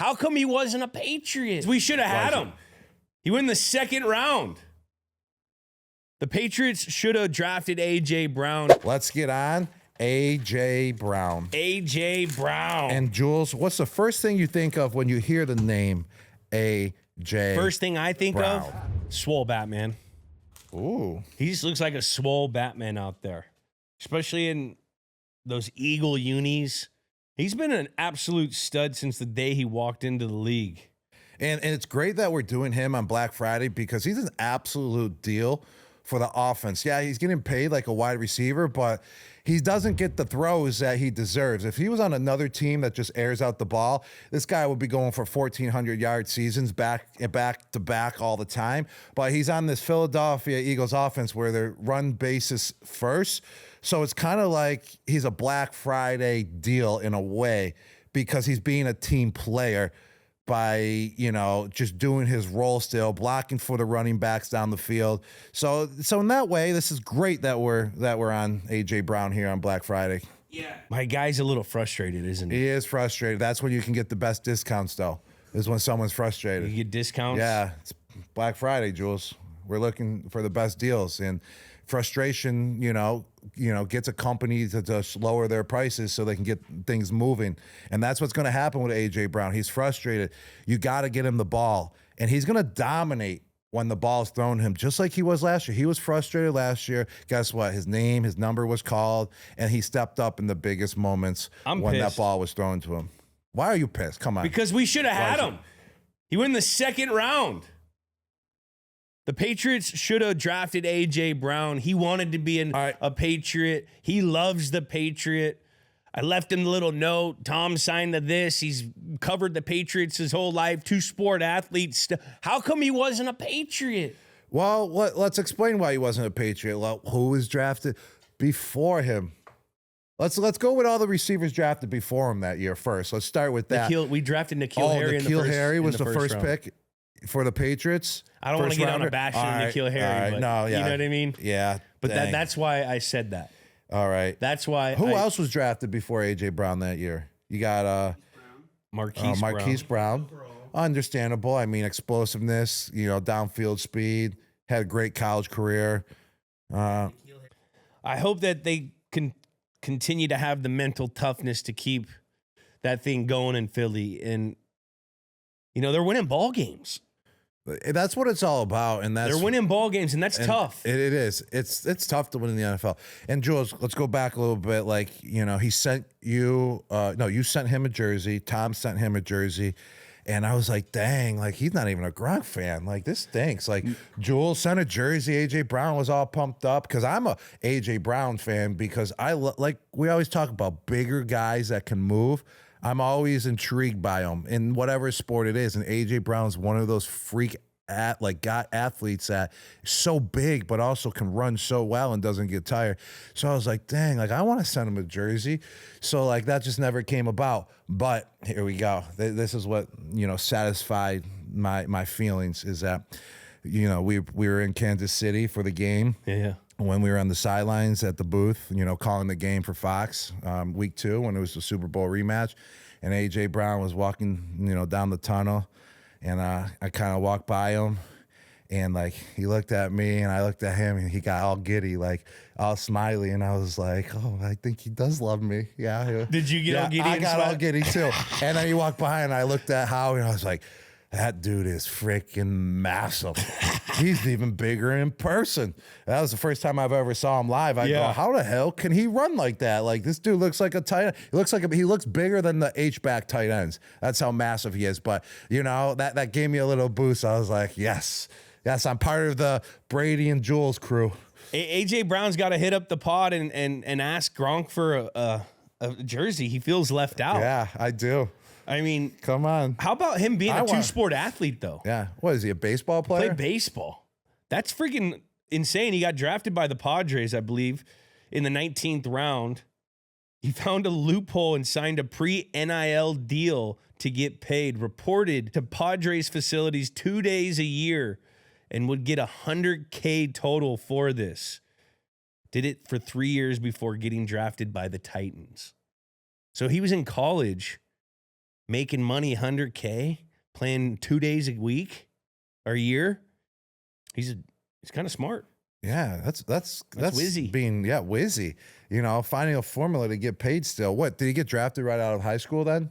How come he wasn't a Patriot? We should have had him. He went in the second round. The Patriots should have drafted A.J. Brown. Let's get on A.J. Brown. A.J. Brown. And Jules, what's the first thing you think of when you hear the name A.J. First thing I think Brown? of, swole Batman. Ooh. He just looks like a swole Batman out there, especially in those Eagle unis. He's been an absolute stud since the day he walked into the league. And it's great that we're doing him on Black Friday because he's an absolute deal for the offense. Yeah, he's getting paid like a wide receiver, but he doesn't get the throws that he deserves. If he was on another team that just airs out the ball, this guy would be going for 1,400-yard seasons back to back all the time. But he's on this Philadelphia Eagles offense where they're run basis first. So it's kind of like he's a Black Friday deal in a way because he's being a team player by, you know, just doing his role still, blocking for the running backs down the field. So in that way, this is great that we're on A.J. Brown here on Black Friday. Yeah. My guy's a little frustrated, isn't he? He is frustrated. That's when you can get the best discounts, though, is when someone's frustrated. You get discounts? Yeah, it's Black Friday, Jules. We're looking for the best deals. And frustration, you know, gets a company to just lower their prices so they can get things moving. And that's what's going to happen with A.J. Brown. He's frustrated. You got to get him the ball. And he's going to dominate when the ball's thrown to him, just like he was last year. He was frustrated last year. Guess what? His number was called, and he stepped up in the biggest moments when that ball was thrown to him. Why are you pissed? Come on. Because we should have had him. He went in the second round. The Patriots should have drafted A.J. Brown. He wanted to be a Patriot. He loves the Patriot. I left him a little note. Tom signed to this. He's covered the Patriots his whole life. Two-sport athletes. How come he wasn't a Patriot? Well, let's explain why he wasn't a Patriot. Who was drafted before him? Let's go with all the receivers drafted before him that year first. Let's start with that. We drafted N'Keal Harry in the first. N'Keal Harry was the first round. Pick for the Patriots. I don't want to get on a bash on N'Keal Harry, but no, yeah. You know what I mean? Yeah. But that's why I said that. All right. That's why. Who else was drafted before A.J. Brown that year? You got Marquise Brown. Understandable. I mean, explosiveness, downfield speed, had a great college career. I hope that they can continue to have the mental toughness to keep that thing going in Philly. And, they're winning ball games. That's what it's all about, and they're winning ball games, and that's tough. It is. It's tough to win in the NFL. And Jules, let's go back a little bit. He sent you. You sent him a jersey. Tom sent him a jersey, and I was like, dang, he's not even a Gronk fan. This stinks. Jules sent a jersey. AJ Brown was all pumped up because I'm a AJ Brown fan because we always talk about bigger guys that can move. I'm always intrigued by them in whatever sport it is. And A.J. Brown's one of those freak athletes that is so big, but also can run so well and doesn't get tired. So I was like, dang, I want to send him a jersey. So that just never came about. But here we go. This is what, satisfied my feelings is that, we were in Kansas City for the game. Yeah. When we were on the sidelines at the booth, calling the game for Fox, week 2 when it was the Super Bowl rematch, and A.J. Brown was walking, down the tunnel, and I kind of walked by him, and he looked at me, and I looked at him, and he got all giddy, all smiley, and I was like, oh, I think he does love me. Yeah. Did you get all giddy? I got all giddy too. And then he walked by, and I looked at Howie, and I was like, that dude is freaking massive. He's even bigger in person. That was the first time I've ever saw him live. I go, how the hell can he run like that? This dude looks like a tight end. He looks bigger than the H-back tight ends. That's how massive he is. But, that gave me a little boost. I was like, yes, I'm part of the Brady and Jules crew. A.J. Brown's got to hit up the pod and ask Gronk for a jersey. He feels left out. Yeah, I do. I mean, come on. How about him being a two-sport athlete, though? Yeah. What is he, a baseball player? Play baseball. That's freaking insane. He got drafted by the Padres, I believe, in the 19th round. He found a loophole and signed a pre-NIL deal to get paid. Reported to Padres facilities 2 days a year and would get $100K total for this. Did it for 3 years before getting drafted by the Titans. So he was in college making money, $100K, playing 2 days a week or a year. He's kind of smart. Yeah, that's whizzy. being whizzy. You know, finding a formula to get paid still. What, did he get drafted right out of high school then?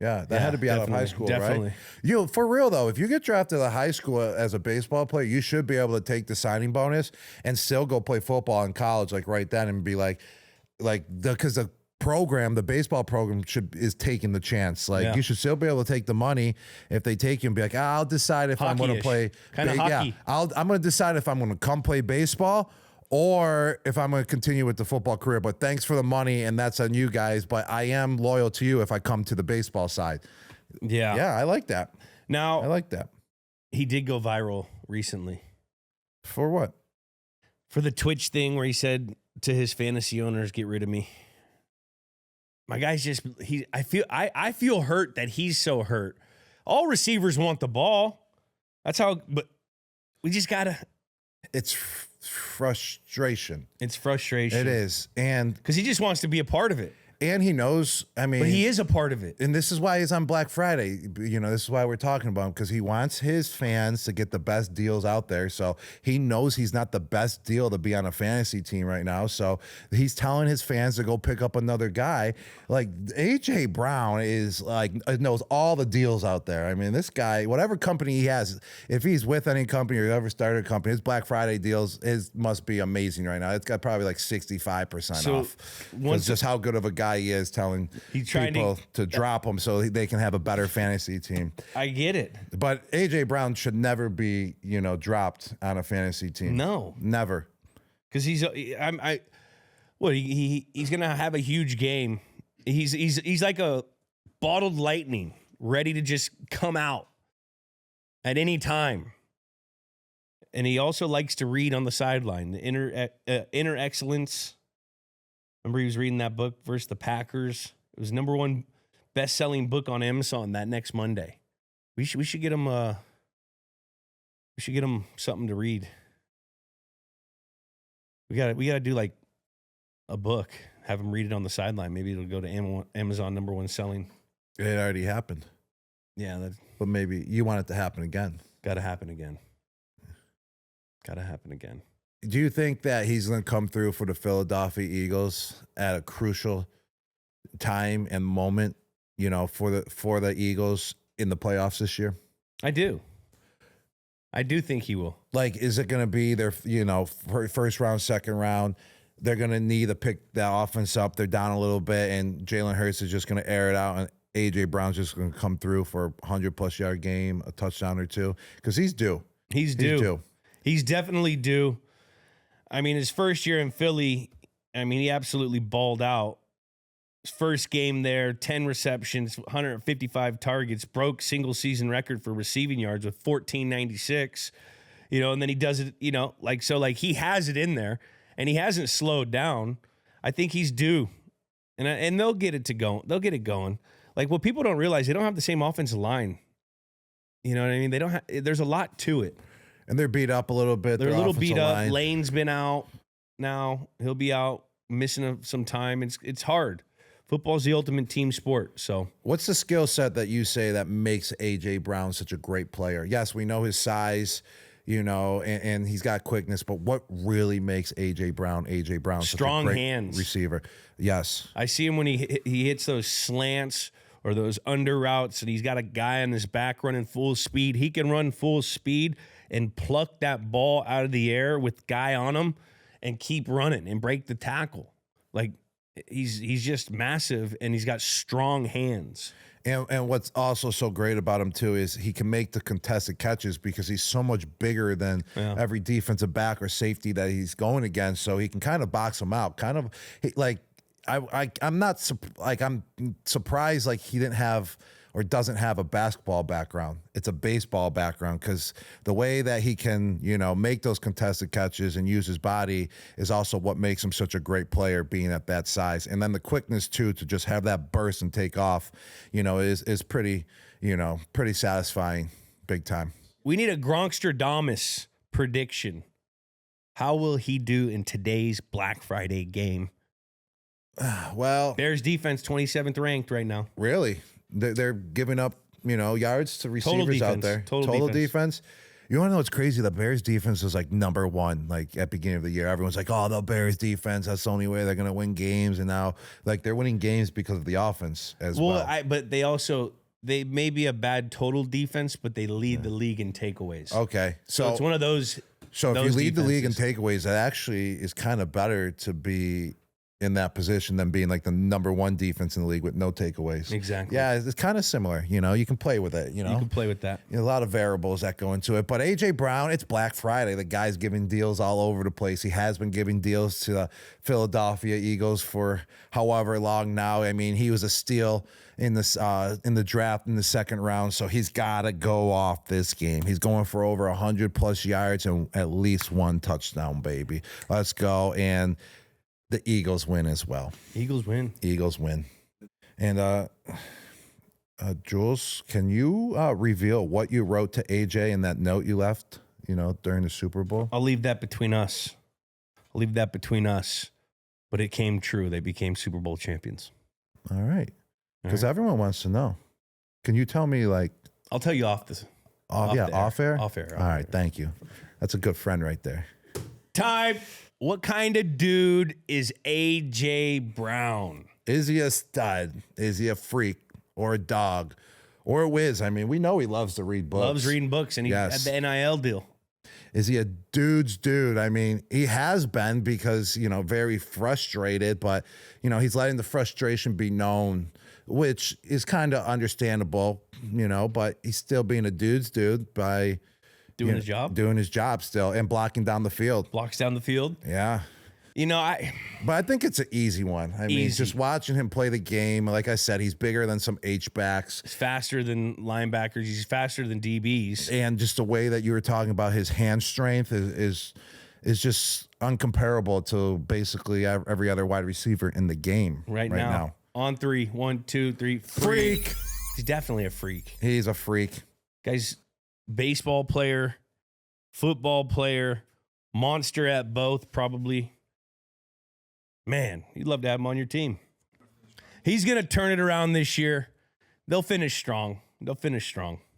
Yeah, that had to be out of high school, definitely. right? You know, for real though, if you get drafted out of high school as a baseball player, you should be able to take the signing bonus and still go play football in college, like right then, and be because the baseball program is taking the chance. Like you should still be able to take the money if they take you and be like, I'll decide if I'm going to play. Kind of hockey. Yeah, I'm going to decide if I'm going to come play baseball or if I'm going to continue with the football career. But thanks for the money, and that's on you guys. But I am loyal to you if I come to the baseball side. Yeah. Yeah, I like that. Now, I like that. He did go viral recently. For what? For the Twitch thing where he said to his fantasy owners, get rid of me. My guy's just, I feel hurt that he's so hurt. All receivers want the ball. That's how, but we just got to. It's frustration. It's frustration. It is. And because he just wants to be a part of it. And he knows, I mean. But he is a part of it. And this is why he's on Black Friday. You know, this is why we're talking about him, because he wants his fans to get the best deals out there. So he knows he's not the best deal to be on a fantasy team right now. So he's telling his fans to go pick up another guy. Like, A.J. Brown is like, knows all the deals out there. I mean, this guy, whatever company he has, if he's with any company or ever started a company, his Black Friday deals must be amazing right now. It's got probably like 65% off. Once just how good of a guy he is telling people to drop him so they can have a better fantasy team. I get it. But A.J. Brown should never be, dropped on a fantasy team. No. Never. Because he's going to have a huge game. He's like a bottled lightning, ready to just come out at any time. And he also likes to read on the sideline, the inner excellence. Remember he was reading that book versus the Packers. It was #1 best-selling book on Amazon that next Monday. We should get him something to read. We gotta do like a book. Have him read it on the sideline. Maybe it'll go to Amazon #1 selling. It already happened. Yeah, but maybe you want it to happen again. Gotta happen again. Gotta happen again. Do you think that he's going to come through for the Philadelphia Eagles at a crucial time and moment, for the Eagles in the playoffs this year? I do. I do think he will. Like, is it going to be their, first round, second round? They're going to need to pick that offense up. They're down a little bit, and Jalen Hurts is just going to air it out, and A.J. Brown's just going to come through for a 100-plus yard game, a touchdown or two, because he's due. He's due. He's definitely due. I mean, his first year in Philly, he absolutely balled out. His first game there, 10 receptions, 155 targets, broke single season record for receiving yards with 1496. And then he does it, he has it in there, and he hasn't slowed down. I think he's due, and they'll get it They'll get it going. Like, what people don't realize, they don't have the same offensive line. You know what I mean? They don't. There's a lot to it. And they're beat up a little bit. They're a little beat up. Lane's been out now. He'll be out, missing some time. It's hard. Football's the ultimate team sport. So, what's the skill set that you say that makes A.J. Brown such a great player? Yes, we know his size, and he's got quickness, but what really makes A.J. Brown strong such a great hands receiver? Yes. I see him when he hits those slants or those under routes, and he's got a guy on his back running full speed. He can run full speed and pluck that ball out of the air with guy on him and keep running and break the tackle. Like, he's just massive, and he's got strong hands. And what's also so great about him, too, is he can make the contested catches because he's so much bigger than every defensive back or safety that he's going against. So he can kind of box them out. I'm surprised like he didn't have or doesn't have a basketball background. It's a baseball background, because the way that he can, make those contested catches and use his body is also what makes him such a great player, being at that size. And then the quickness too, to just have that burst and take off, is pretty, pretty satisfying, big time. We need a Gronkstradamus prediction. How will he do in today's Black Friday game? Well, Bears defense 27th ranked right now. Really? They're giving up, yards to receivers out there. Total defense. You want to know what's crazy? The Bears defense was like number one, like at beginning of the year. Everyone's like, oh, the Bears defense, that's the only way they're going to win games. And now like they're winning games because of the offense as well. But they may be a bad total defense, but they lead the league in takeaways. Okay. So it's one of those. So if those you lead the league in defenses. takeaways, that actually is kind of better to be in that position than being like the number one defense in the league with no takeaways. Exactly. Yeah, it's kind of similar. You can play with it. You can play with that. A lot of variables that go into it. But A.J. Brown, it's Black Friday. The guy's giving deals all over the place. He has been giving deals to the Philadelphia Eagles for however long now. I mean, he was a steal in the draft in the second round, so he's got to go off this game. He's going for over 100+ yards and at least one touchdown, baby. Let's go. And the Eagles win as well. Eagles win. And Jules, can you reveal what you wrote to AJ in that note you left, during the Super Bowl? I'll leave that between us. But it came true. They became Super Bowl champions. All right. Because everyone wants to know. Can you tell me, like... I'll tell you off air? Off air. All right, thank you. That's a good friend right there. Time. What kind of dude is A.J. Brown? Is he a stud? Is he a freak or a dog or a whiz? I mean, we know he loves to read books. Loves reading books, and he had the NIL deal. Is he a dude's dude? I mean, he has been because, very frustrated, but, he's letting the frustration be known, which is kind of understandable, but he's still being a dude's dude by... Doing his job? Doing his job still and blocking down the field. Blocks down the field? Yeah. But I think it's an easy one. I mean, just watching him play the game, like I said, he's bigger than some H-backs. He's faster than linebackers. He's faster than DBs. And just the way that you were talking about his hand strength is just uncomparable to basically every other wide receiver in the game right now. On three. 1, 2, 3. Freak. He's definitely a freak. He's a freak. Guys, baseball player, football player, monster at both, probably. Man, you'd love to have him on your team. He's going to turn it around this year. They'll finish strong.